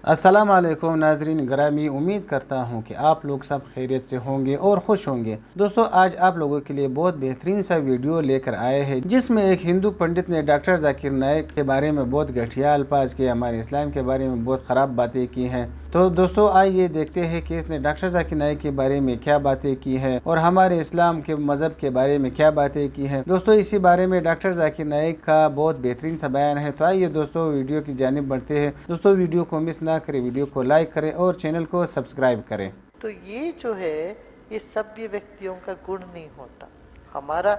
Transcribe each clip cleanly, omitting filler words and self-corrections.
अस्सलाम वालेकुम नाजरीन ग्रामी, उम्मीद करता हूँ कि आप लोग सब खैरियत से होंगे और खुश होंगे। दोस्तों, आज आप लोगों के लिए बहुत बेहतरीन सा वीडियो लेकर आए हैं जिसमें एक हिंदू पंडित ने डॉक्टर जाकिर नाइक के बारे में बहुत घटिया अल्फाज के, हमारे इस्लाम के बारे में बहुत ख़राब बातें की हैं। तो दोस्तों, आइए देखते हैं कि इसने डॉक्टर जाकिर नाइक के बारे में क्या बातें की है और हमारे इस्लाम के मज़हब के बारे में क्या बातें की हैं। दोस्तों, इसी बारे में डॉक्टर जाकिर नाइक का बहुत बेहतरीन सा बयान है। तो आइए दोस्तों, वीडियो की जानिब बढ़ते हैं। दोस्तों, वीडियो को मिस ना करें, वीडियो को लाइक करें और चैनल को सब्सक्राइब करें। तो ये जो है, ये सभ्य व्यक्तियों का गुण नहीं होता। हमारा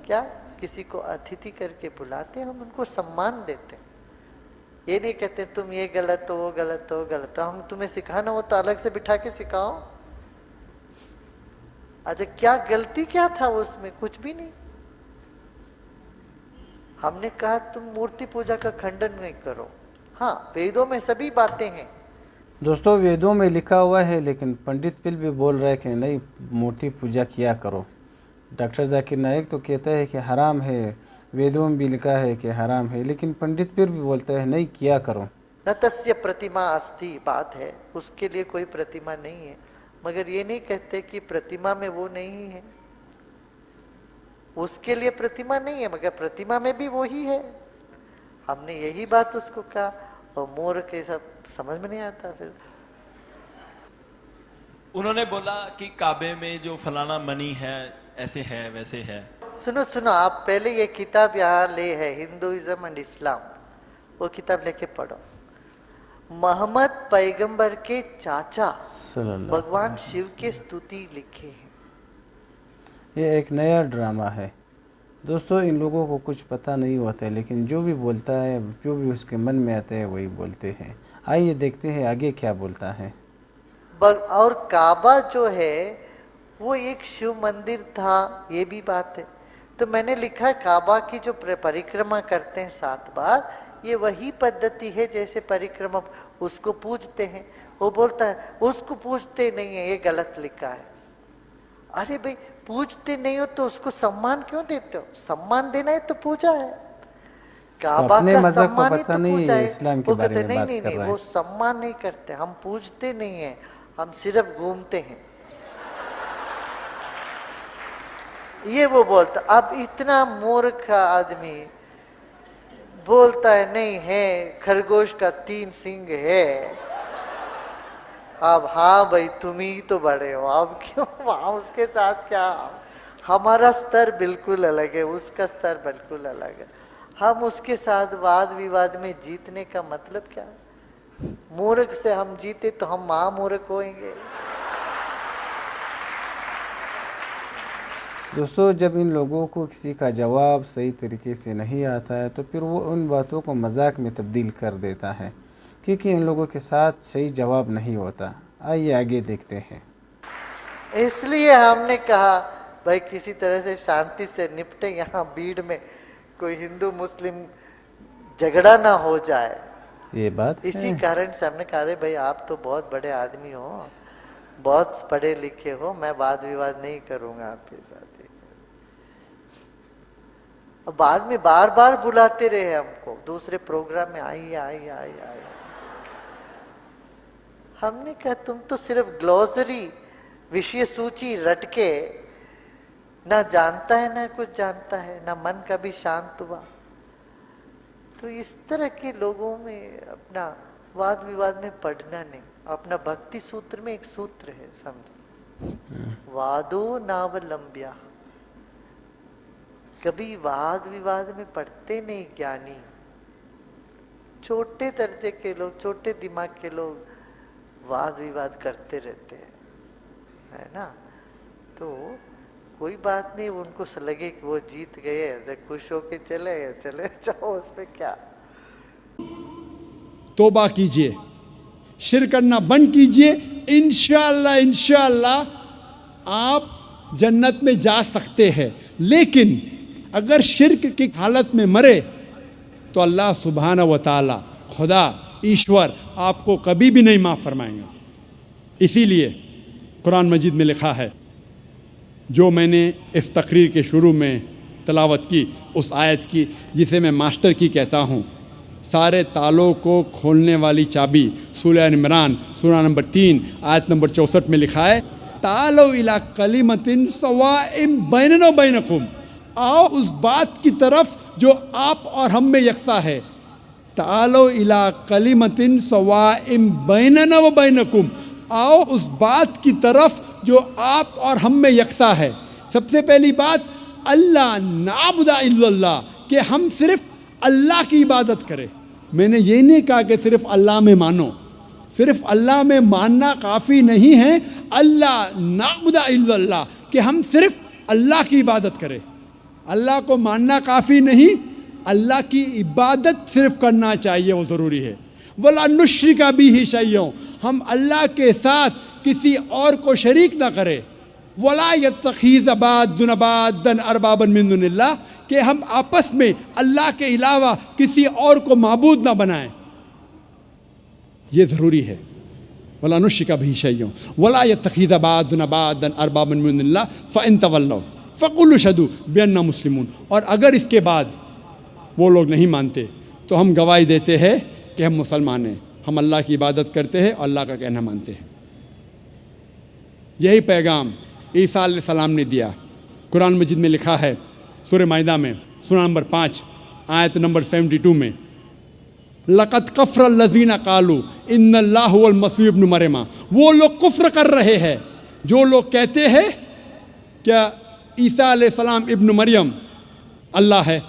क्या, किसी को अतिथि करके बुलाते, हम उनको सम्मान देते हैं। ये नहीं कहते तुम ये गलत हो, वो गलत हो, गलत हो। हम तुम्हें सिखाना हो तो अलग से बिठा के सिखाओ। अच्छा, क्या गलती क्या था उसमें? कुछ भी नहीं। हमने कहा तुम मूर्ति पूजा का खंडन नहीं करो। हाँ, वेदों में सभी बातें हैं। दोस्तों, वेदों में लिखा हुआ है, लेकिन पंडित पिल भी बोल रहा है कि नहीं, मूर्ति पूजा किया करो। डॉक्टर जाकिर नाइक तो कहता है कि हराम है, वेदों में भी लिखा है कि हराम है, लेकिन पंडित पिल भी बोलता है नहीं, किया करो। न तस्य प्रतिमा अस्ति, बात है, उसके लिए कोई प्रतिमा नहीं है। मगर ये नहीं कहते कि प्रतिमा में वो नहीं है। उसके लिए प्रतिमा नहीं है, मगर प्रतिमा में भी वो ही है। हमने यही बात उसको कहा, और मोर के सब समझ में नहीं आता। फिर उन्होंने बोला कि काबे में जो फलाना मनी है, ऐसे है वैसे है। सुनो सुनो, आप पहले ये किताब यहाँ ले है, हिंदुइज्म एंड इस्लाम, वो किताब लेके पढ़ो। मोहम्मद पैगंबर के चाचा भगवान शिव के स्तुति लिखे हैं। ये एक नया ड्रामा है दोस्तों। इन लोगों को कुछ पता नहीं होता है, लेकिन जो भी बोलता है, जो भी उसके मन में आता है वही बोलते हैं। आइए देखते हैं आगे क्या बोलता है। और काबा जो है वो एक शिव मंदिर था, ये भी बात है। तो मैंने लिखा, काबा की जो परिक्रमा करते हैं 7 बार, ये वही पद्धति है जैसे परिक्रमा, उसको पूजते हैं। वो बोलता है उसको पूजते नहीं है, ये गलत लिखा है। अरे भाई, पूजते नहीं हो तो उसको सम्मान क्यों देते हो? सम्मान देना है तो पूजा है। काबा का सम्मान ही तो पूजा है। इस्लाम के वो बारे कहते में बात नहीं कर नहीं, रहा है। वो सम्मान नहीं करते, हम पूजते नहीं है, हम सिर्फ घूमते हैं। ये वो बोलता। अब इतना मूर्ख आदमी बोलता है नहीं है, खरगोश का 3 सींग है। अब हाँ भाई, तुम ही तो बड़े हो, अब क्यों वहां उसके साथ क्या? हमारा स्तर बिल्कुल अलग है, उसका स्तर बिल्कुल अलग है। हम उसके साथ वाद विवाद में जीतने का मतलब क्या है? मूर्ख से हम जीते तो हम महामूर्ख होंगे। दोस्तों, जब इन लोगों को किसी का जवाब सही तरीके से नहीं आता है तो फिर वो उन बातों को मजाक में तब्दील कर देता है, क्योंकि इन लोगों के साथ सही जवाब नहीं होता। आइए आगे देखते हैं। इसलिए हमने कहा भाई किसी तरह से शांति से निपटे, यहाँ भीड़ में कोई हिंदू मुस्लिम झगड़ा ना हो जाए। ये बात इसी है। कारण से हमने कहा, भाई आप तो बहुत बड़े आदमी हो, बहुत पढ़े लिखे हो, मैं वाद विवाद नहीं करूंगा आपके साथ। बाद में बार बार बुलाते रहे हमको दूसरे प्रोग्राम में, आइए आइए आइए आइए। हमने कहा तुम तो सिर्फ ग्लोसरी, विषय सूची रट के ना जानता है, ना कुछ जानता है, ना मन कभी शांत हुआ। तो इस तरह के लोगों में अपना वाद विवाद में पढ़ना नहीं। अपना भक्ति सूत्र में एक सूत्र है, समझो, वादो नावलंब्या। कभी वाद विवाद में पढ़ते नहीं ज्ञानी। छोटे दर्जे के लोग, छोटे दिमाग के लोग वाद विवाद करते रहते हैं, है ना? तो कोई बात नहीं, उनको लगे कि वो जीत गए तो खुश होके चले जाओ, उसमें क्या। तौबा कीजिए, शिर्क करना बंद कीजिए, इंशाअल्लाह इंशाअल्लाह आप जन्नत में जा सकते हैं। लेकिन अगर शिर्क की हालत में मरे तो अल्लाह सुब्हाना व ताला, खुदा ईश्वर, आपको कभी भी नहीं माफ़ फरमाएंगे। इसीलिए कुरान मजीद में लिखा है, जो मैंने इस तकरीर के शुरू में तलावत की, उस आयत की जिसे मैं मास्टर की कहता हूँ, सारे तालों को खोलने वाली चाबी। सूरह इमरान सूरा नंबर 3 आयत नंबर 64 में लिखा है, तालो इला कलिमतिन सवाइम बैनना बैनकुम, आओ उस बात की तरफ जो आप और हम में यकसा है। तालो इला कलिमतिन सवाइम बैनना व बैनकुम, आओ उस बात की तरफ जो आप और हम में यकसा है। सबसे पहली बात, अल्लाह नाबुदा इल्लल्लाह, कि हम सिर्फ अल्लाह की इबादत करें। मैंने ये नहीं कहा कि सिर्फ अल्लाह में मानो, सिर्फ अल्लाह में मानना काफ़ी नहीं है। अल्लाह नाबुदा इल्लल्लाह, कि हम सिर्फ अल्लाह की इबादत करें। अल्लाह को मानना काफ़ी नहीं, अल्लाह की इबादत सिर्फ करना चाहिए, वो ज़रूरी है। वला नुश्रिका बिही शैय्यन, हम अल्लाह के साथ किसी और को शरीक ना करें। वला यत्तखिज़ बादुन बादन अरबाबन मिन दुनिल्लाह, कि हम आपस में अल्लाह के अलावा किसी और को माबूद ना बनाएं, ये ज़रूरी है। वला नुश्रिका बिही शैय्यन वला यत्तखिज़ बादुन बादन अरबाबन मिन दुनिल्लाह फ़इन तवल्लव फ़क़ुलू अशहदू बिअन्ना मुस्लिमून। और अगर इसके बाद वो लोग नहीं मानते तो हम गवाही देते हैं कि हम मुसलमान हैं, हम अल्लाह की इबादत करते हैं और अल्लाह का कहना मानते हैं। यही पैगाम ईसा अलैहिस्सलाम ने दिया। कुरान मजीद में लिखा है सूरह माइदा में सूरा नंबर 5 आयत नंबर 72 में, लक़द कफ़र लज़ीना क़ालू इन्नल्लाहु वल मसीह इब्न मरियम, वो लोग कुफ्र कर रहे हैं जो लोग कहते हैं क्या ईसा अलैहिस्सलाम इब्न मरियम अल्लाह है,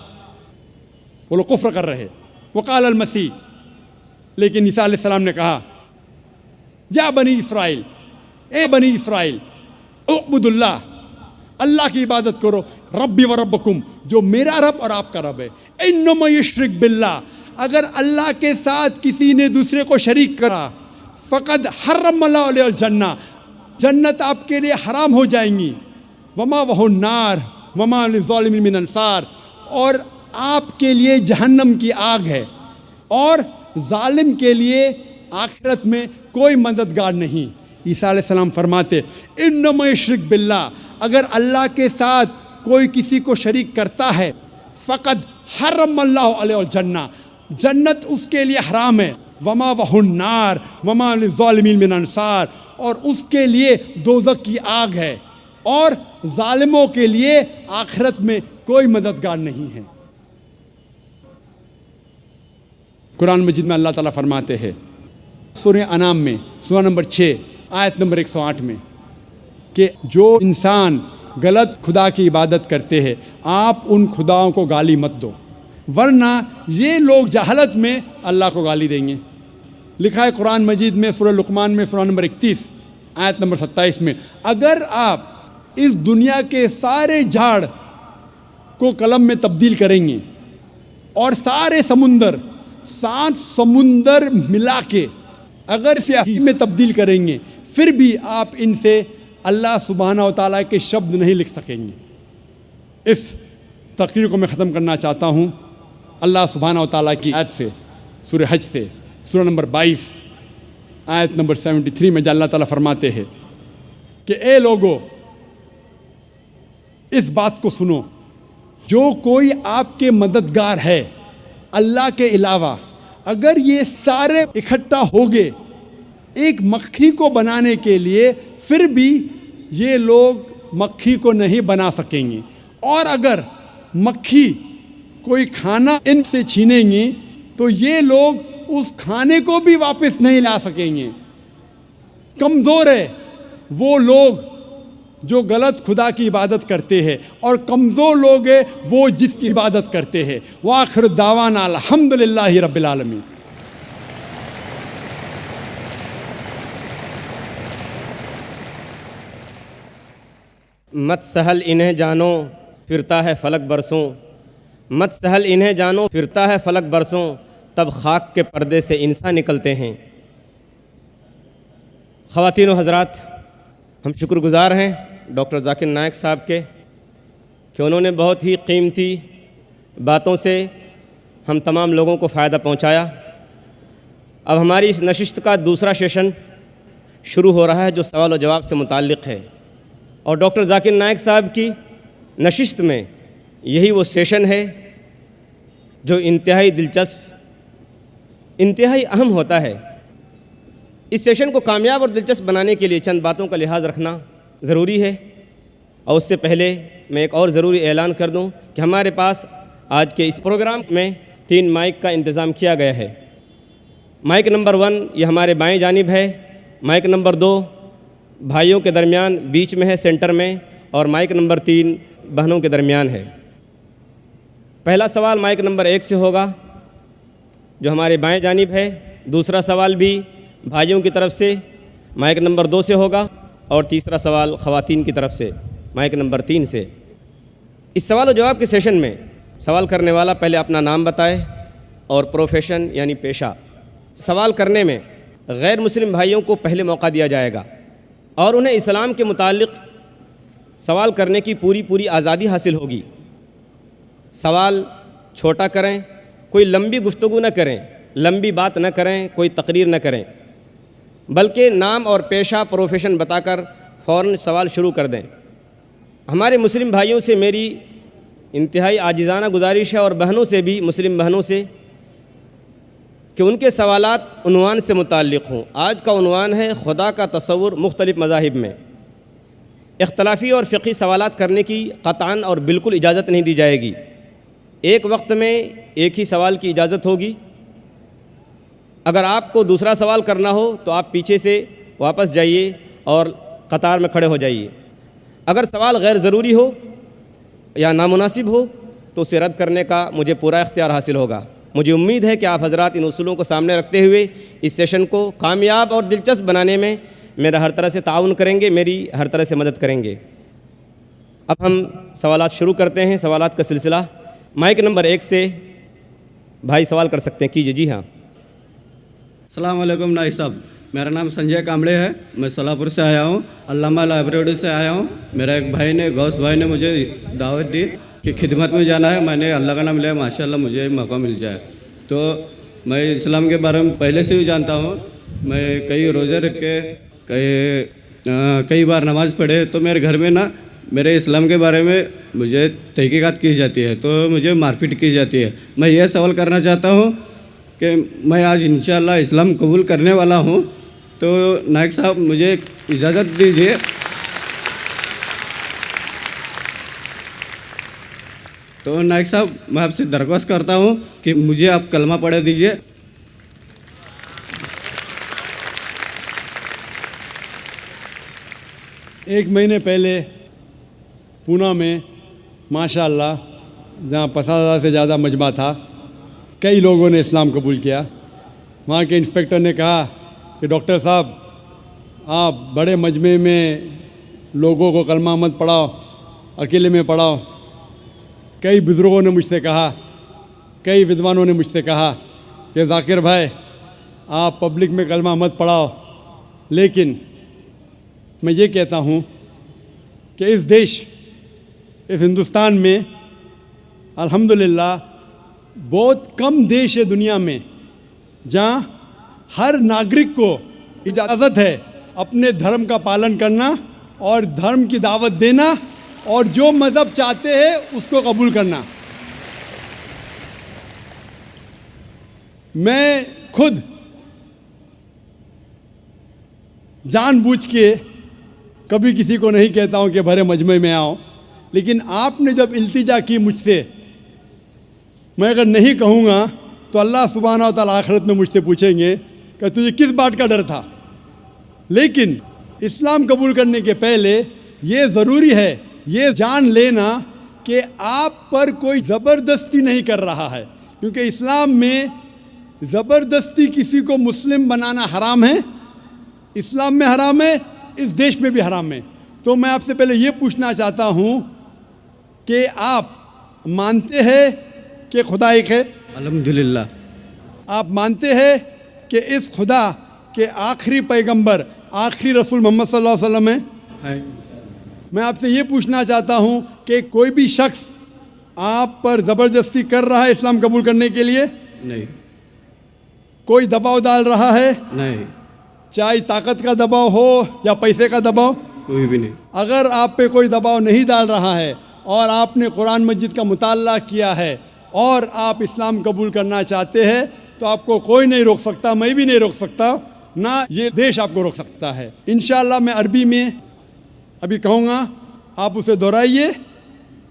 वो लोग कुफ्र कर रहे हैं। वक़ाल अल मसीह, लेकिन ईसा अलैहिस्सलाम ने कहा, या बनी इसराइल, ए बनी इसराइल, उअबुदुल्लाह, अल्लाह की इबादत करो, रब्बी व रब्बकुम, जो मेरा रब और आपका रब है। इन्नमा युश्रिक बिल्लाह, अगर अल्लाह के साथ किसी ने दूसरे को शरीक करा, फ़क़द हर्रमल्लाहु अलैहिल जन्नह, जन्नत आपके लिए हराम हो जाएंगी। वमा वहुन नार वमा लिज़ालिमीन मिन अंसार, और आपके लिए जहन्नम की आग है और जालिम के लिए आखिरत में कोई मददगार नहीं। ईसा अलैहिस्सलाम फरमाते, इन्नमा युश्रिक बिल्लाह, अगर अल्लाह के साथ कोई किसी को शरीक करता है, फ़क़द हर्रमल्लाहु अलैहिल जन्नह, जन्नत उसके लिए हराम है। वमा वहुन नार वमा लिज़ालिमीन मिन अंसार, और उसके लिए दोज़ख की आग है और जालिमों के लिए आखिरत में कोई मददगार नहीं है। कुरान मजीद में अल्लाह ताला फरमाते हैं सूरह अनाम में सूरा नंबर 6 आयत नंबर 108 में, कि जो इंसान गलत खुदा की इबादत करते हैं, आप उन खुदाओं को गाली मत दो, वरना ये लोग जहालत में अल्लाह को गाली देंगे। लिखा है कुरान मजीद में सूरह लुक़मान में सूरा नंबर 31 आयत नंबर 27 में, अगर आप इस दुनिया के सारे झाड़ को कलम में तब्दील करेंगे और सारे समुंदर 7 समुंदर मिला के अगर स्याही में तब्दील करेंगे, फिर भी आप इनसे अल्लाह सुब्हाना व तआला के शब्द नहीं लिख सकेंगे। इस तकरीर को मैं ख़त्म करना चाहता हूँ अल्लाह सुब्हाना व तआला की आयत से, सूरह हज से, सूरा नंबर 22 आयत नंबर 73 में, जहाँ अल्लाह ताला फरमाते हैं कि ए लोगो, इस बात को सुनो, जो कोई आपके मददगार है अल्लाह के अलावा, अगर ये सारे इकट्ठा हो गए एक मक्खी को बनाने के लिए, फिर भी ये लोग मक्खी को नहीं बना सकेंगे। और अगर मक्खी कोई खाना इनसे छीनेंगी तो ये लोग उस खाने को भी वापस नहीं ला सकेंगे। कमज़ोर है वो लोग जो गलत खुदा की इबादत करते हैं, और कमज़ोर लोग हैं वो जिसकी इबादत करते हैं। व आखिर दावाना अल्हम्दुलिल्लाहि रब्बिल आलमीन। मत सहल इन्हें जानो फिरता है फलक बरसों, मत सहल इन्हें जानो फिरता है फलक बरसों, तब खाक के पर्दे से इंसान निकलते हैं। ख़वातीन व हज़रात, हम शुक्रगुज़ार हैं डॉक्टर ज़ाकिर नायक साहब के कि उन्होंने बहुत ही कीमती बातों से हम तमाम लोगों को फ़ायदा पहुंचाया। अब हमारी इस नशिस्त का दूसरा सेशन शुरू हो रहा है जो सवाल और जवाब से मुताल्लिक़ है, और डॉक्टर ज़ाकिर नायक साहब की नशिस्त में यही वो सेशन है जो इंतहाई दिलचस्प इंतहाई अहम होता है। इस सेशन को कामयाब और दिलचस्प बनाने के लिए चंद बातों का लिहाज रखना ज़रूरी है। और उससे पहले मैं एक और ज़रूरी ऐलान कर दूं कि हमारे पास आज के इस प्रोग्राम में 3 माइक का इंतज़ाम किया गया है। माइक नंबर 1 ये हमारे बाएं जानिब है, माइक नंबर 2 भाइयों के दरमियान बीच में है सेंटर में, और माइक नंबर 3 बहनों के दरमियान है। पहला सवाल माइक नंबर 1 से होगा जो हमारे बाएं जानिब है। दूसरा सवाल भी भाइयों की तरफ से माइक नंबर 2 से होगा, और तीसरा सवाल ख़वातीन की तरफ से माइक नंबर 3 से। इस सवाल और जवाब के सेशन में सवाल करने वाला पहले अपना नाम बताए और प्रोफेशन यानी पेशा। सवाल करने में गैर मुस्लिम भाइयों को पहले मौका दिया जाएगा और उन्हें इस्लाम के मुताल्लिक़ सवाल करने की पूरी आज़ादी हासिल होगी। सवाल छोटा करें, कोई लंबी गुफ्तगू न करें, लंबी बात न करें, कोई तकरीर न करें, बल्कि नाम और पेशा प्रोफेशन बताकर फ़ौरन सवाल शुरू कर दें। हमारे मुस्लिम भाइयों से मेरी इंतहाई आजिज़ाना गुजारिश है, और बहनों से भी, मुस्लिम बहनों से, कि उनके सवालात उन्वान से मुताल्लिक़ हों। आज का उन्वान है खुदा का तसव्वुर मुख्तलिफ़ मज़ाहिब में। इख्तलाफी और फ़िक़ही सवालात करने की क़तअन और बिल्कुल इजाज़त नहीं दी जाएगी। एक वक्त में एक ही सवाल की इजाज़त होगी। अगर आपको दूसरा सवाल करना हो तो आप पीछे से वापस जाइए और कतार में खड़े हो जाइए। अगर सवाल गैर ज़रूरी हो या नामुनासिब हो तो उसे रद्द करने का मुझे पूरा इख्तियार हासिल होगा। मुझे उम्मीद है कि आप हज़रात इन उसूलों को सामने रखते हुए इस सेशन को कामयाब और दिलचस्प बनाने में मेरा हर तरह से ताउन करेंगे, मेरी हर तरह से मदद करेंगे। अब हम सवालात शुरू करते हैं, सवालात का सिलसिला। माइक नंबर 1 से भाई सवाल कर सकते हैं, कीजिए। जी हाँ। अस्सलाम वालेकुम नाइक साहब, मेरा नाम संजय कांबळे है, मैं सोलापुर से आया हूँ, अल्लामा लाइब्रेरी से आया हूँ। मेरा एक भाई ने, गौस भाई ने मुझे दावत दी कि खिदमत में जाना है। मैंने अल्लाह का नाम लिया, माशाल्लाह मुझे मौका मिल जाए। तो मैं इस्लाम के बारे में पहले से ही जानता हूँ। मैं कई रोज़े रख के कई बार नमाज़ पढ़े, तो मेरे घर में ना मेरे इस्लाम के बारे में मुझे तहकीकात की जाती है, तो मुझे मारपीट की जाती है। मैं ये सवाल करना चाहता हूँ कि मैं आज इंशाअल्लाह इस्लाम कबूल करने वाला हूँ, तो नायक साहब मुझे इजाज़त दीजिए। तो नायक साहब मैं आपसे दरख्वास्त करता हूँ कि मुझे आप कलमा पढ़ा दीजिए। एक महीने पहले पूना में माशाअल्लाह, जहाँ 50,000 से ज़्यादा मजमा था, कई लोगों ने इस्लाम कबूल किया। वहाँ के इंस्पेक्टर ने कहा कि डॉक्टर साहब आप बड़े मजमे में लोगों को कलमा मत पढ़ाओ, अकेले में पढ़ाओ। कई बुज़ुर्गों ने मुझसे कहा, कई विद्वानों ने मुझसे कहा कि ज़ाकिर भाई आप पब्लिक में कलमा मत पढ़ाओ। लेकिन मैं ये कहता हूँ कि इस देश, इस हिंदुस्तान में अल्हम्दुलिल्लाह बहुत कम देश है दुनिया में जहाँ हर नागरिक को इजाज़त है अपने धर्म का पालन करना और धर्म की दावत देना और जो मज़हब चाहते हैं उसको कबूल करना। मैं खुद जानबूझ के कभी किसी को नहीं कहता हूँ कि भरे मजमे में आओ, लेकिन आपने जब इल्तिजा की मुझसे, मैं अगर नहीं कहूँगा तो अल्लाह सुब्हानहू व तआला आखिरत में मुझसे पूछेंगे कि तुझे किस बात का डर था। लेकिन इस्लाम कबूल करने के पहले ये ज़रूरी है ये जान लेना कि आप पर कोई ज़बरदस्ती नहीं कर रहा है, क्योंकि इस्लाम में ज़बरदस्ती किसी को मुस्लिम बनाना हराम है। इस्लाम में हराम है, इस देश में भी हराम है। तो मैं आपसे पहले ये पूछना चाहता हूँ कि आप मानते हैं कि खुदा एक है? अल्हम्दुलिल्लाह। आप मानते हैं कि इस खुदा के आखिरी पैगंबर, आखिरी रसूल मोहम्मद सल्लल्लाहु अलैहि वसल्लम है? मैं आपसे ये पूछना चाहता हूँ कि कोई भी शख्स आप पर ज़बरदस्ती कर रहा है इस्लाम कबूल करने के लिए? नहीं। कोई दबाव डाल रहा है? नहीं। चाहे ताकत का दबाव हो या पैसे का दबाव? कोई भी नहीं। अगर आप पे कोई दबाव नहीं डाल रहा है और आपने कुरान मजीद का मुताला किया है और आप इस्लाम कबूल करना चाहते हैं, तो आपको कोई नहीं रोक सकता, मैं भी नहीं रोक सकता, ना ये देश आपको रोक सकता है। इंशाअल्लाह मैं अरबी में अभी कहूँगा, आप उसे दोहराइए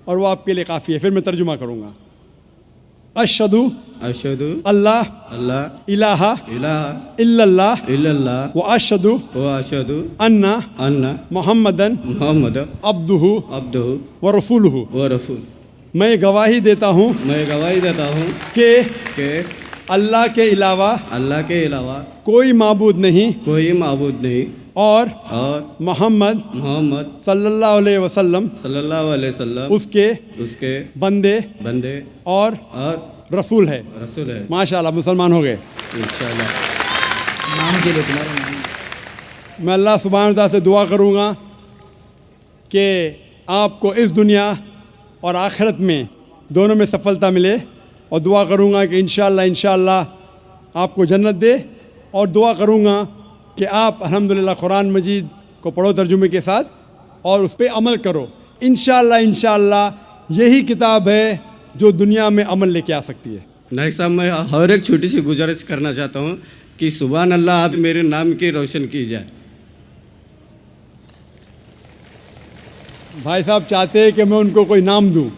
और वो आपके लिए काफ़ी है, फिर मैं तर्जुमा करूँगा। अशहदु अशहदु अल्लाह अल्लाह इलाहा इलाहा इल्लल्लाह इल्लल्लाह व अशहदु व अशहदु अन्ना अन्ना मुहम्मदन मोहम्मद अब्दुहु अब्दुहु व रसूलुहु। व रसूल। मैं गवाही देता हूँ मैं गवाही देता हूँ कि कि अल्लाह के अलावा अल्लाह के अलावा कोई माबूद नहीं कोई माबूद नहीं और और मोहम्मद मोहम्मद सल्लल्लाहु अलैहि वसल्लम सल्लल्लाहु अलैहि वसल्लम उसके बंदे और और रसूल है। रसूल है। माशाल्लाह मुसलमान हो गए। इंशाअल्लाह। मैं अल्लाह सुब्हानहू व तआला से दुआ करूँगा कि आपको इस दुनिया और आखिरत में दोनों में सफलता मिले, और दुआ करूँगा कि इंशाअल्लाह आपको जन्नत दे, और दुआ करूँगा कि आप अल्हम्दुलिल्लाह कुरान मजीद को पढ़ो तर्जुमे के साथ और उस पर अमल करो। इंशाअल्लाह यही किताब है जो दुनिया में अमल लेके आ सकती है। नाइक साहब, मैं हर एक छोटी सी गुजारिश करना चाहता हूँ कि सुभान अल्लाह आप मेरे नाम की रोशन की जाए। भाई साहब चाहते हैं कि मैं उनको कोई नाम दूं,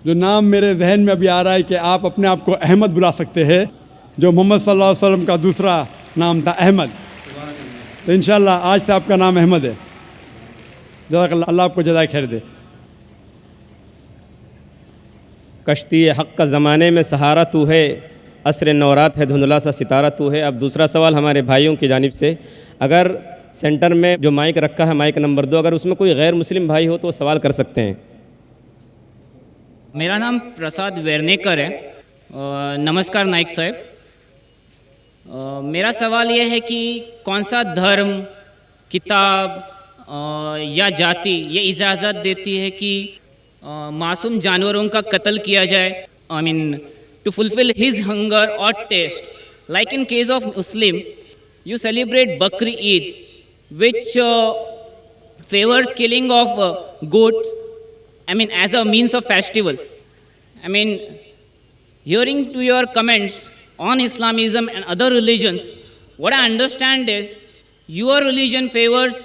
जो नाम मेरे जहन में अभी आ रहा है कि आप अपने आप को अहमद बुला सकते हैं, जो मोहम्मद सल्लल्लाहु अलैहि वसल्लम का दूसरा नाम था अहमद। तो इंशाअल्लाह आज से आपका नाम अहमद है। जज़ाकल्लाह, अल्लाह आपको जज़ाए खैर दे। कश्ती हक़ का ज़माने में सहारा तू है, असर नौरात है धुंधला सा सितारा तू है। अब दूसरा सवाल हमारे भाइयों की जानिब से, अगर सेंटर में जो माइक रखा है माइक नंबर 2, अगर उसमें कोई गैर मुस्लिम भाई हो तो वो सवाल कर सकते हैं। मेरा नाम प्रसाद वेरनेकर है। नमस्कार नाइक साहब। मेरा सवाल यह है कि कौन सा धर्म, किताब या जाति ये इजाज़त देती है कि मासूम जानवरों का कत्ल किया जाए, I mean to fulfil his hunger और taste, like in case of Muslim you celebrate Bakri Eid which favors killing of goats, I mean as a means of festival. I mean, hearing to your comments on Islamism and other religions, what I understand is your religion favors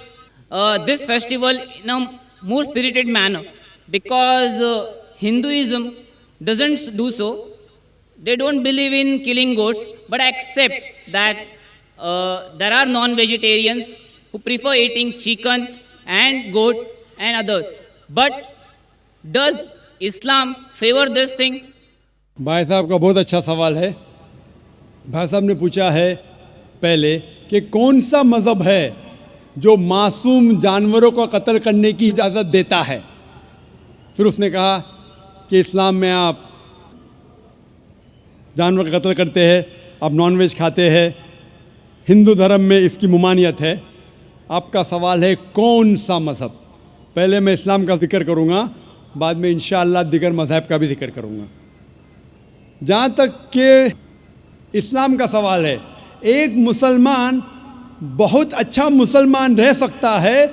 this festival in a more spirited manner, because Hinduism doesn't do so. They don't believe in killing goats, but accept that there are non-vegetarians who prefer eating chicken and goat and others. But does Islam favor this thing? भाई साहब का बहुत अच्छा सवाल है। भाई साहब ने पूछा है पहले कि कौन सा मज़हब है जो मासूम जानवरों को कत्ल करने की इजाज़त देता है। फिर उसने कहा कि इस्लाम में आप जानवर का कत्ल करते हैं, आप नॉनवेज खाते हैं, हिंदू धर्म में इसकी मुमानियत है। आपका सवाल है कौन सा मज़हब। पहले मैं इस्लाम का जिक्र करूँगा, बाद में इंशाअल्लाह दिगर मज़हब का भी जिक्र करूँगा। जहाँ तक कि इस्लाम का सवाल है, एक मुसलमान बहुत अच्छा मुसलमान रह सकता है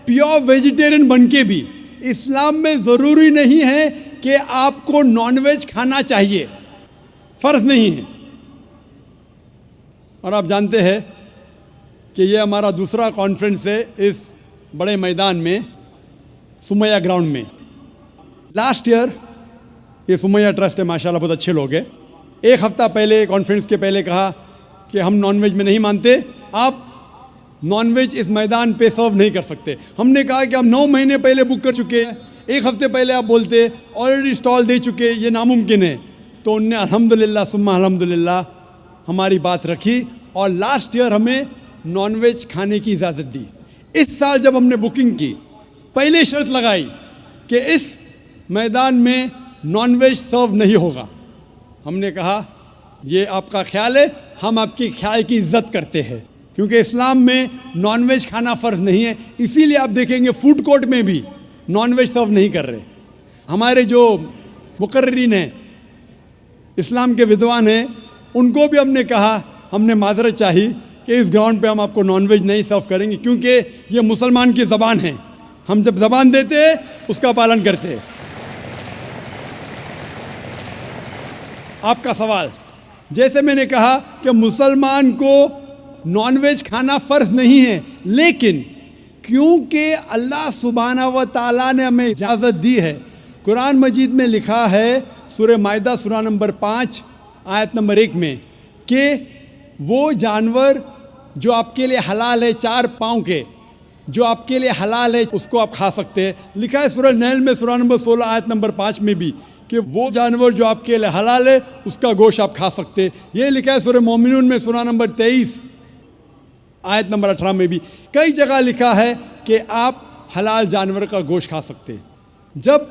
प्योर वेजिटेरियन बन के भी। इस्लाम में ज़रूरी नहीं है कि आपको नॉनवेज खाना चाहिए, फ़र्ज़ नहीं है। और आप जानते हैं कि ये हमारा दूसरा कॉन्फ्रेंस है इस बड़े मैदान में, सुमैया ग्राउंड में। लास्ट ईयर ये सुमैया ट्रस्ट है, माशाल्लाह बहुत अच्छे लोग हैं। एक हफ़्ता पहले कॉन्फ्रेंस के पहले कहा कि हम नॉनवेज में नहीं मानते, आप नॉनवेज इस मैदान पे सर्व नहीं कर सकते। हमने कहा कि हम 9 महीने पहले बुक कर चुके हैं, एक हफ़्ते पहले आप बोलते ऑलरेडी स्टॉल दे चुके, ये नामुमकिन है। तो उनने अल्हम्दुलिल्लाह सुम्मा अल्हम्दुलिल्लाह हमारी बात रखी और लास्ट ईयर हमें नॉनवेज खाने की इजाज़त दी। इस साल जब हमने बुकिंग की, पहले शर्त लगाई कि इस मैदान में नॉनवेज सर्व नहीं होगा। हमने कहा ये आपका ख्याल है, हम आपके ख्याल की इज्जत करते हैं, क्योंकि इस्लाम में नॉनवेज खाना फ़र्ज़ नहीं है। इसीलिए आप देखेंगे फूड कोर्ट में भी नॉनवेज सर्व नहीं कर रहे। हमारे जो मुकर्रिरीन हैं, इस्लाम के विद्वान हैं, उनको भी हमने कहा, हमने माजरत चाही कि इस ग्राउंड पे हम आपको नॉनवेज नहीं सर्व करेंगे, क्योंकि ये मुसलमान की ज़बान है। हम जब ज़बान देते हैं उसका पालन करते हैं। आपका सवाल, जैसे मैंने कहा कि मुसलमान को नॉनवेज खाना फ़र्ज नहीं है, लेकिन क्योंकि अल्लाह सुब्हानहू व तआला ने हमें इजाज़त दी है, कुरान मजीद में लिखा है सूरह माइदा सूरा नंबर 5 आयत नंबर 1 में कि वो जानवर जो आपके लिए हलाल है 4 पाँव के, जो आपके लिए हलाल है उसको आप खा सकते हैं। लिखा है सूरह नहल में सूरा नंबर 16 आयत नंबर 5 में भी कि वो जानवर जो आपके लिए हलाल है उसका गोश्त आप खा सकते हैं। ये लिखा है सूरह मोमिनून में सूरा नंबर 23 आयत नंबर 18 में भी। कई जगह लिखा है कि आप हलाल जानवर का गोश्त खा सकते हैं। जब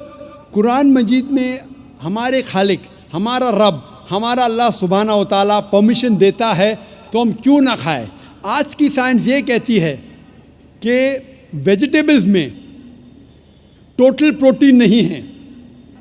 कुरान मजीद में हमारे खालिक, हमारा रब, हमारा अल्लाह सुब्हानहू व तआला परमिशन देता है तो हम क्यों ना खाएं। आज की साइंस ये कहती है कि वेजिटेबल्स में टोटल प्रोटीन नहीं है।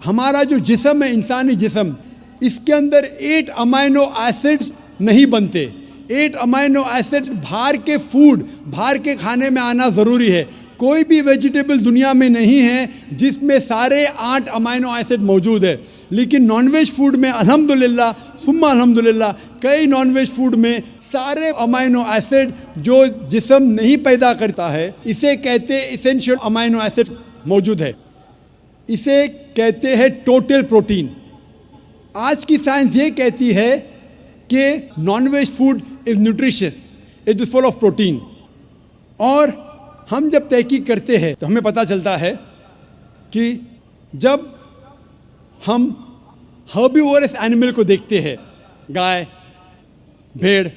हमारा जो जिस्म है, इंसानी जिस्म, इसके अंदर 8 अमाइनो एसिड्स नहीं बनते। 8 अमाइनो एसिड्स बाहर के फूड, बाहर के खाने में आना ज़रूरी है। कोई भी वेजिटेबल दुनिया में नहीं है जिसमें सारे 8 अमाइनो एसिड मौजूद है, लेकिन नॉनवेज फूड में अल्हम्दुलिल्लाह सुम्मा अल्हम्दुलिल्लाह कई नॉनवेज फूड में सारे अमाइनो एसिड जो जिस्म नहीं पैदा करता है, इसे कहते हैं इसेंशियल अमाइनो एसिड मौजूद है। इसे कहते हैं टोटल प्रोटीन। आज की साइंस ये कहती है कि nonveg food is nutritious, it is full of protein. और हम जब तहकीक करते हैं तो हमें पता चलता है कि जब हम हर्बीवोरस एनिमल को देखते हैं, गाय, भेड़,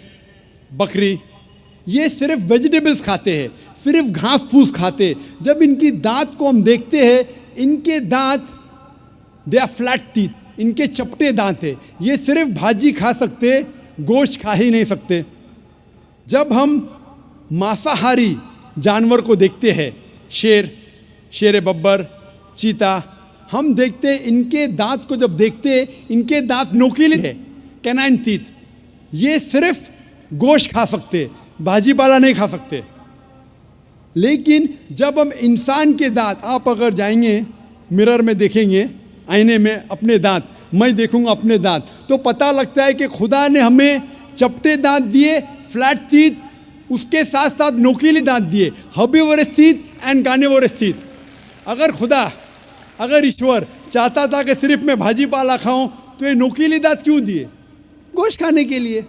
बकरी, ये सिर्फ वेजिटेबल्स खाते हैं, सिर्फ घास फूस खाते हैं। जब इनकी दांत को हम देखते हैं, इनके दांत दे आर फ्लैट टीथ, इनके चपटे दांत है। ये सिर्फ भाजी खा सकते, गोश्त खा ही नहीं सकते। जब हम मांसाहारी जानवर को देखते हैं, शेर बब्बर, चीता, हम देखते हैं इनके दांत को जब देखते हैं, इनके दांत नोकीले हैं, कैनाइन टीथ। ये सिर्फ गोश्त खा सकते, भाजी पाला नहीं खा सकते। लेकिन जब हम इंसान के दांत, आप अगर जाएंगे मिरर में देखेंगे, आईने में अपने दांत, मैं देखूंगा अपने दांत, तो पता लगता है कि खुदा ने हमें चपटे दांत दिए, फ्लैट टीथ, उसके साथ साथ नोकीले दांत दिए, herbivorous teeth and carnivorous teeth. अगर ईश्वर चाहता था कि सिर्फ मैं भाजी पाला खाऊं तो ये नोकीले दांत क्यों दिए? गोश्त खाने के लिए।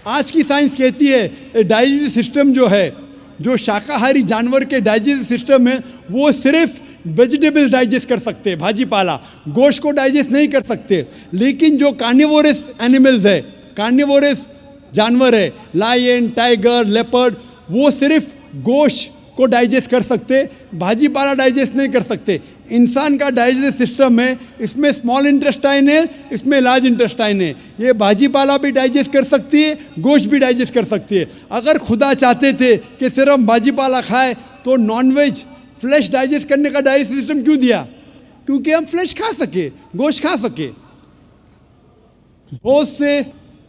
आज की साइंस कहती है डाइजेस्टिव सिस्टम जो है, जो शाकाहारी जानवर के डाइजेस्टिव सिस्टम है, वो सिर्फ वेजिटेबल्स डाइजेस्ट कर सकते हैं, भाजी पाला, गोश्त को डाइजेस्ट नहीं कर सकते। लेकिन जो कार्निवोरस एनिमल्स है, कार्निवोरस जानवर है, लायन, टाइगर, लेपर्ड, वो सिर्फ गोश्त को डाइजेस्ट कर सकते, भाजी पाला डाइजेस्ट नहीं कर सकते। इंसान का डाइजेस्टिव सिस्टम है, इसमें स्मॉल इंटेस्टाइन है, इसमें लार्ज इंटेस्टाइन है। ये भाजी पाला भी डाइजेस्ट कर सकती है, गोश्त भी डाइजेस्ट कर सकती है। अगर खुदा चाहते थे कि सिर्फ हम भाजी पाला खाए तो नॉनवेज फ्लैश डाइजेस्ट करने का डाइजेस्टिव सिस्टम क्यों दिया? क्योंकि हम फ्लैश खा सके, गोश्त खा सके। बहुत से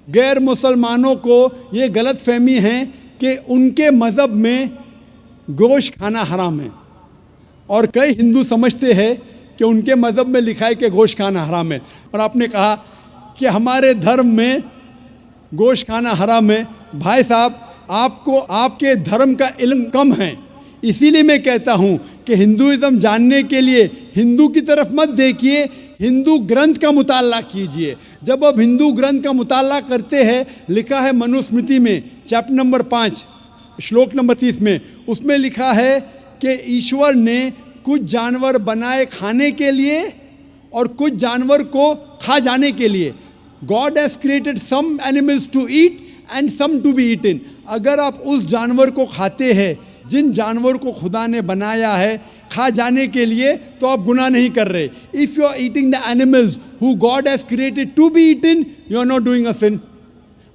गैर मुसलमानों को ये गलत फहमी है कि उनके मज़हब में गोश्त खाना हराम है, और कई हिंदू समझते हैं कि उनके मज़हब में लिखा है कि गोश्त खाना हराम है। और आपने कहा कि हमारे धर्म में गोश्त खाना हराम है। भाई साहब, आपको आपके धर्म का इल्म कम है, इसीलिए मैं कहता हूँ कि हिंदुइज़्म जानने के लिए हिंदू की तरफ मत देखिए, हिंदू ग्रंथ का मुताला कीजिए। जब आप हिंदू ग्रंथ का मुताला करते हैं, लिखा है मनुस्मृति में चैप्टर नंबर 5 श्लोक नंबर 30 में, उसमें लिखा है कि ईश्वर ने कुछ जानवर बनाए खाने के लिए और कुछ जानवर को खा जाने के लिए। God has created some animals to eat and some to be eaten. अगर आप उस जानवर को खाते हैं जिन जानवर को खुदा ने बनाया है खा जाने के लिए, तो आप गुनाह नहीं कर रहे। If you are eating the animals who God has created to be eaten, you are not doing a sin.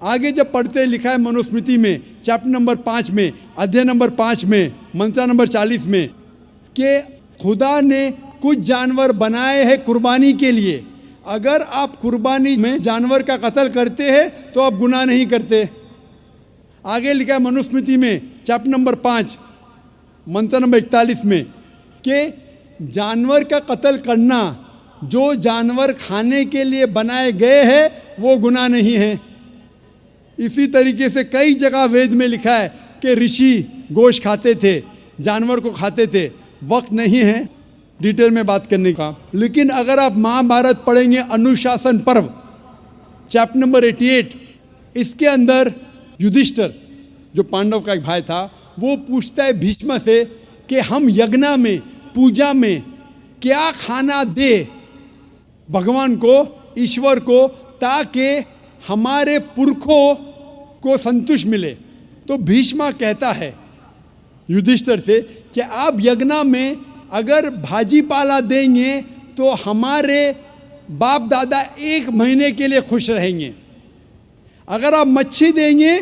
आगे जब पढ़ते लिखा है मनुस्मृति में चैप्टर नंबर 5 में, अध्याय नंबर 5 में, मंत्रा नंबर 40 में, कि खुदा ने कुछ जानवर बनाए हैं कुर्बानी के लिए। अगर आप कुर्बानी में जानवर का कत्ल करते हैं तो आप गुनाह नहीं करते। आगे लिखा है मनुस्मृति में चैप्टर नंबर 5 मंत्र नंबर 41 में कि जानवर का कत्ल करना जो जानवर खाने के लिए बनाए गए हैं वो गुनाह नहीं है। इसी तरीके से कई जगह वेद में लिखा है कि ऋषि गोश्त खाते थे, जानवर को खाते थे। वक्त नहीं है डिटेल में बात करने का, लेकिन अगर आप महाभारत पढ़ेंगे अनुशासन पर्व चैप्टर नंबर 88, इसके अंदर युधिष्ठिर जो पांडव का एक भाई था वो पूछता है भीष्म से कि हम यज्ञ में पूजा में क्या खाना दे भगवान को, ईश्वर को, ताकि हमारे पुरखों को संतुष्ट मिले। तो भीष्म कहता है युधिष्ठिर से कि आप यज्ञ में अगर भाजी पाला देंगे तो हमारे बाप दादा 1 महीने के लिए खुश रहेंगे। अगर आप मच्छी देंगे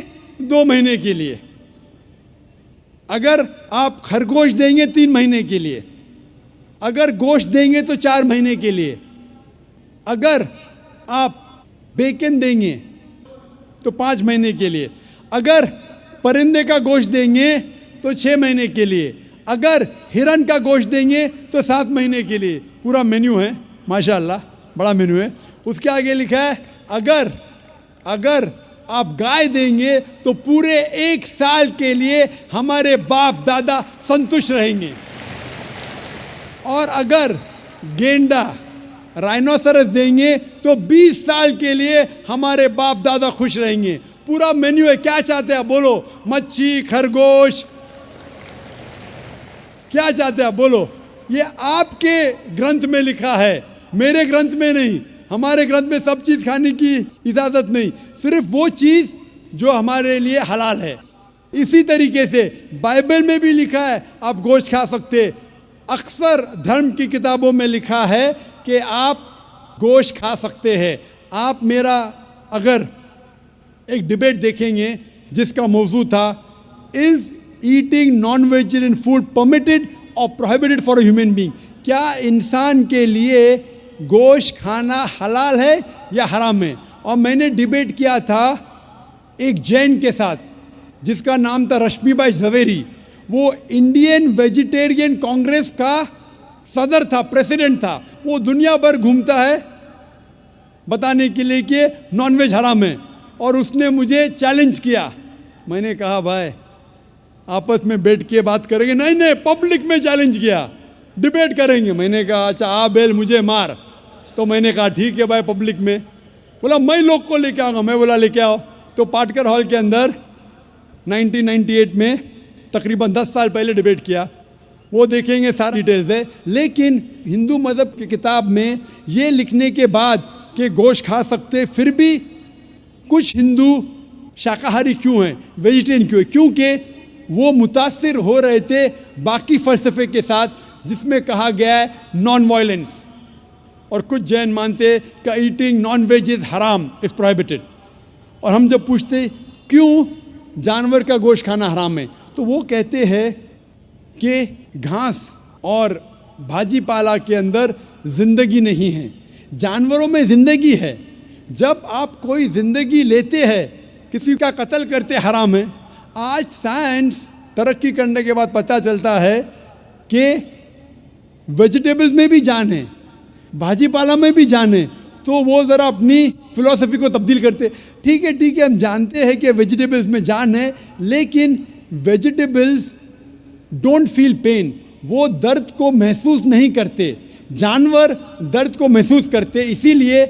2 महीने के लिए, अगर आप खरगोश देंगे 3 महीने के लिए, अगर गोश्त देंगे तो 4 महीने के लिए, अगर आप बेकन देंगे तो 5 महीने के लिए, अगर परिंदे का गोश्त देंगे तो 6 महीने के लिए, अगर हिरन का गोश्त देंगे तो 7 महीने के लिए। पूरा मेन्यू है, माशाअल्लाह बड़ा मेन्यू है। उसके आगे लिखा है अगर आप गाय देंगे तो पूरे 1 साल के लिए हमारे बाप दादा संतुष्ट रहेंगे, और अगर गेंडा राइनोसरस देंगे तो 20 साल के लिए हमारे बाप दादा खुश रहेंगे। पूरा मेन्यू है। क्या चाहते हैं आप बोलो? मच्छी, खरगोश, क्या चाहते हैं आप बोलो? ये आपके ग्रंथ में लिखा है, मेरे ग्रंथ में नहीं। हमारे ग्रंथ में सब चीज़ खाने की इजाज़त नहीं, सिर्फ वो चीज़ जो हमारे लिए हलाल है। इसी तरीके से बाइबल में भी लिखा है आप गोश्त खा सकते। अक्सर धर्म की किताबों में लिखा है कि आप गोश्त खा सकते हैं। आप मेरा अगर एक डिबेट देखेंगे जिसका मौजू था is eating non vegetarian food permitted और prohibited for a human being, क्या इंसान के लिए गोश्त खाना हलाल है या हराम है? और मैंने डिबेट किया था एक जैन के साथ जिसका नाम था रश्मिबाई झवेरी। वो इंडियन वेजिटेरियन कांग्रेस का सदर था, प्रेसिडेंट था। वो दुनिया भर घूमता है बताने के लिए कि नॉनवेज हराम है, और उसने मुझे चैलेंज किया। मैंने कहा भाई आपस में बैठ के बात करेंगे। नहीं, पब्लिक में चैलेंज किया, डिबेट करेंगे। मैंने कहा अच्छा आ बेल मुझे मार। तो मैंने कहा ठीक है भाई, पब्लिक में। बोला मैं लोग को लेके आऊँगा। मैं बोला लेके आओ। तो पाटकर हॉल के अंदर 1998 में तकरीबन 10 साल पहले डिबेट किया। वो देखेंगे सारी डिटेल्स है। लेकिन हिंदू मज़हब की किताब में ये लिखने के बाद कि गोश्त खा सकते, फिर भी कुछ हिंदू शाकाहारी क्यों हैं, वेजिटेरियन क्यों है? क्योंकि वो मुतासिर हो रहे थे बाकी फ़लसफ़े के साथ जिसमें कहा गया है नॉन वायलेंस। और कुछ जैन मानते कि ईटिंग नॉन वेज इज़ हराम, इज़ प्रोहिबिटेड। और हम जब पूछते क्यों जानवर का गोश्त खाना हराम है, तो वो कहते हैं कि घास और भाजी पाला के अंदर ज़िंदगी नहीं है, जानवरों में ज़िंदगी है। जब आप कोई ज़िंदगी लेते हैं, किसी का कत्ल करते हराम है। आज साइंस तरक्की करने के बाद पता चलता है कि वेजिटेबल्स में भी जान है, भाजी पाला में भी जान है। तो वो ज़रा अपनी फ़िलॉसफी को तब्दील करते। ठीक है, हम जानते हैं कि वेजिटेबल्स में जान है, लेकिन वेजिटेबल्स डोंट फील पेन, वो दर्द को महसूस नहीं करते। जानवर दर्द को महसूस करते, इसीलिए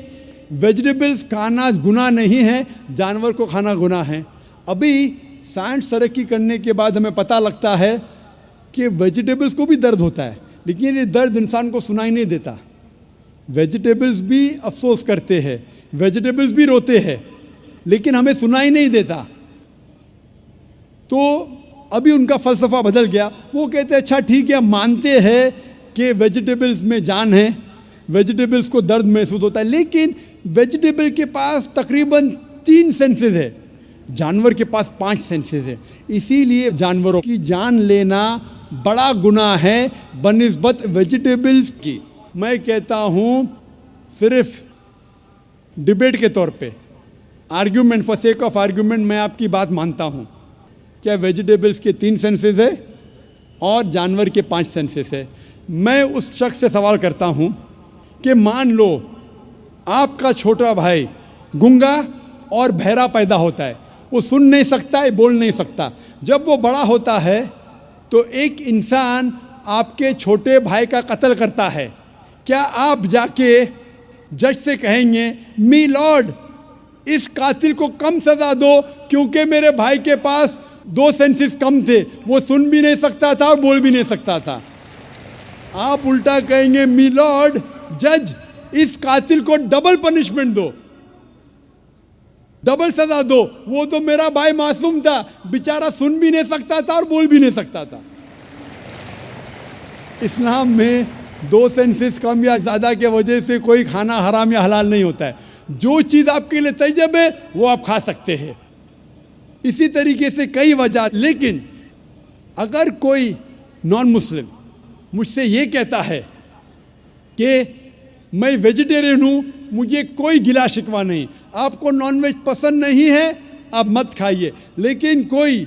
वेजिटेबल्स खाना गुनाह नहीं है, जानवर को खाना गुनाह है। अभी साइंस तरक्की करने के बाद हमें पता लगता है कि वेजिटेबल्स को भी दर्द होता है, लेकिन ये दर्द इंसान को सुनाई नहीं देता। वेजिटेबल्स भी अफसोस करते हैं, वेजिटेबल्स भी रोते हैं, लेकिन हमें सुनाई नहीं देता। तो अभी उनका फ़लसफ़ा बदल गया। वो कहते हैं अच्छा ठीक है, हम मानते हैं कि वेजिटेबल्स में जान है, वेजिटेबल्स को दर्द महसूस होता है, लेकिन वेजिटेबल के पास तकरीबन 3 सेंसेस है, जानवर के पास 5 सेंसेस है। इसीलिए जानवरों की जान लेना बड़ा गुनाह है बनिस्बत वेजिटेबल्स की। मैं कहता हूँ सिर्फ डिबेट के तौर पे, argument, for sake of argument, मैं आपकी बात मानता हूँ। क्या वेजिटेबल्स के 3 सेंसेस है और जानवर के 5 सेंसेस है। मैं उस शख्स से सवाल करता हूँ कि मान लो आपका छोटा भाई गूंगा और बहरा पैदा होता है, वो सुन नहीं सकता है, बोल नहीं सकता। जब वो बड़ा होता है तो एक इंसान आपके छोटे भाई का कत्ल करता है, क्या आप जाके जज से कहेंगे मी लॉर्ड इस कातिल को कम सज़ा दो क्योंकि मेरे भाई के पास 2 सेंसेस कम थे, वो सुन भी नहीं सकता था और बोल भी नहीं सकता था? आप उल्टा कहेंगे मी लॉर्ड जज इस कातिल को डबल पनिशमेंट दो, डबल सजा दो, वो तो मेरा भाई मासूम था, बेचारा सुन भी नहीं सकता था और बोल भी नहीं सकता था। इस्लाम में 2 सेंसेस कम या ज़्यादा के वजह से कोई खाना हराम या हलाल नहीं होता है। जो चीज़ आपके लिए तैयब है वो आप खा सकते हैं। इसी तरीके से कई वजह। लेकिन अगर कोई नॉन मुस्लिम मुझसे ये कहता है कि मैं वेजिटेरियन हूँ, मुझे कोई गिला शिकवा नहीं, आपको नॉनवेज पसंद नहीं है आप मत खाइए, लेकिन कोई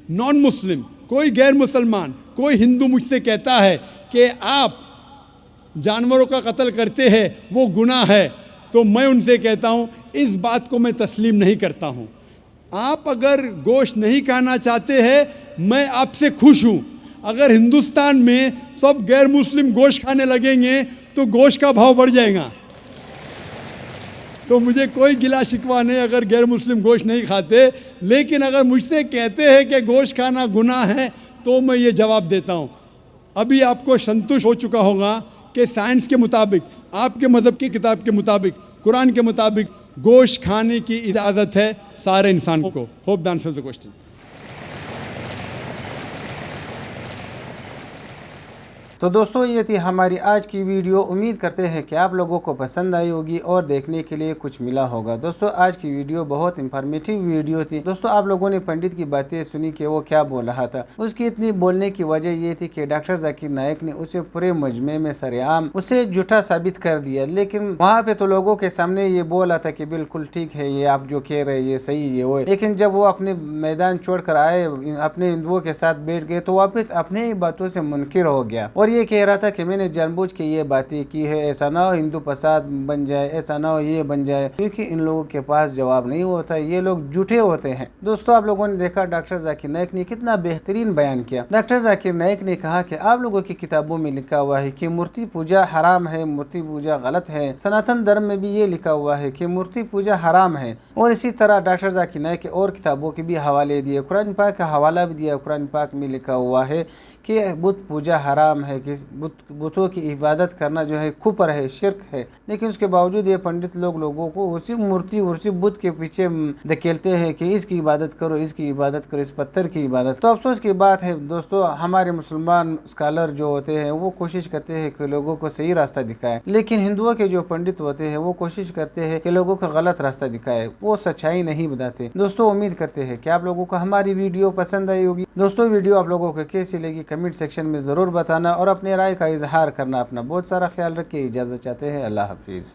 नॉन मुस्लिम, कोई गैर मुसलमान, कोई हिंदू मुझसे कहता है कि आप जानवरों का कत्ल करते हैं वो गुनाह है, तो मैं उनसे कहता हूँ इस बात को मैं तस्लीम नहीं करता हूँ। आप अगर गोश्त नहीं खाना चाहते हैं मैं आपसे खुश हूँ। अगर हिंदुस्तान में सब गैर मुस्लिम गोश्त खाने लगेंगे तो गोश्त का भाव बढ़ जाएगा। तो मुझे कोई गिला शिकवा नहीं अगर गैर मुस्लिम गोश्त नहीं खाते, लेकिन अगर मुझसे कहते हैं कि गोश्त खाना गुनाह है तो मैं ये जवाब देता हूँ। अभी आपको संतुष्ट हो चुका होगा कि साइंस के मुताबिक, आपके मज़हब की किताब के मुताबिक, कुरान के मुताबिक गोश्त खाने की इजाज़त है सारे इंसान को। Hope the answer the question. तो दोस्तों ये थी हमारी आज की वीडियो। उम्मीद करते हैं कि आप लोगों को पसंद आई होगी और देखने के लिए कुछ मिला होगा। दोस्तों आज की वीडियो बहुत इंफॉर्मेटिव वीडियो थी। दोस्तों आप लोगों ने पंडित की बातें सुनी कि वो क्या बोल रहा था। उसकी इतनी बोलने की वजह ये थी कि डॉक्टर जाकिर नाइक ने उसे पूरे मजमे में सरेआम उसे झूठा साबित कर दिया। लेकिन वहाँ पे तो लोगों के सामने ये बोला था कि बिल्कुल ठीक है, ये आप जो कह रहे ये सही है वो। लेकिन जब वो अपने मैदान छोड़ कर आए, अपने हिंदुओं के साथ बैठ गए, तो वापस अपने ही बातों से मुनकिर हो गया और ये कह रहा था कि मैंने जानबूझ के ये बातें की है, ऐसा ना हो हिंदू फसाद बन जाए, ऐसा ना हो ये बन जाए, क्योंकि इन लोगों के पास जवाब नहीं होता, ये लोग झूठे होते हैं। दोस्तों आप लोगों ने देखा डॉक्टर जाकिर नाइक ने कितना बेहतरीन बयान किया। डॉक्टर जाकिर नाइक ने कहा कि आप लोगों की किताबों में लिखा हुआ है कि मूर्ति पूजा हराम है, मूर्ति पूजा गलत है। सनातन धर्म में भी ये लिखा हुआ है कि मूर्ति पूजा हराम है। और इसी तरह डॉक्टर जाकिर नाइक के और किताबों के भी हवाले दिए, कुरान पाक का हवाला भी दिया। कुरान पाक में लिखा हुआ है कि बुत पूजा हराम है, कि बुतों की इबादत करना जो है कुफर है, शिर्क है। लेकिन उसके बावजूद ये पंडित लोगों को उसी मूर्ति उसी बुत के पीछे धकेलते हैं कि इसकी इबादत करो, इसकी इबादत करो, इस पत्थर की इबादत। तो अफसोस की बात है दोस्तों, हमारे मुसलमान स्कॉलर जो होते हैं वो कोशिश करते हैं कि लोगों को सही रास्ता दिखाए, लेकिन हिंदुओं के जो पंडित होते हैं वो कोशिश करते हैं कि लोगों को गलत रास्ता दिखाए, वो सच्चाई नहीं बताते। दोस्तों उम्मीद करते हैं कि आप लोगों को हमारी वीडियो पसंद आई होगी। दोस्तों वीडियो आप लोगों को कैसी लगी कमेंट सेक्शन में ज़रूर बताना और अपने राय का इजहार करना। अपना बहुत सारा ख्याल रखिए। इजाज़त चाहते हैं। अल्लाह हाफिज़।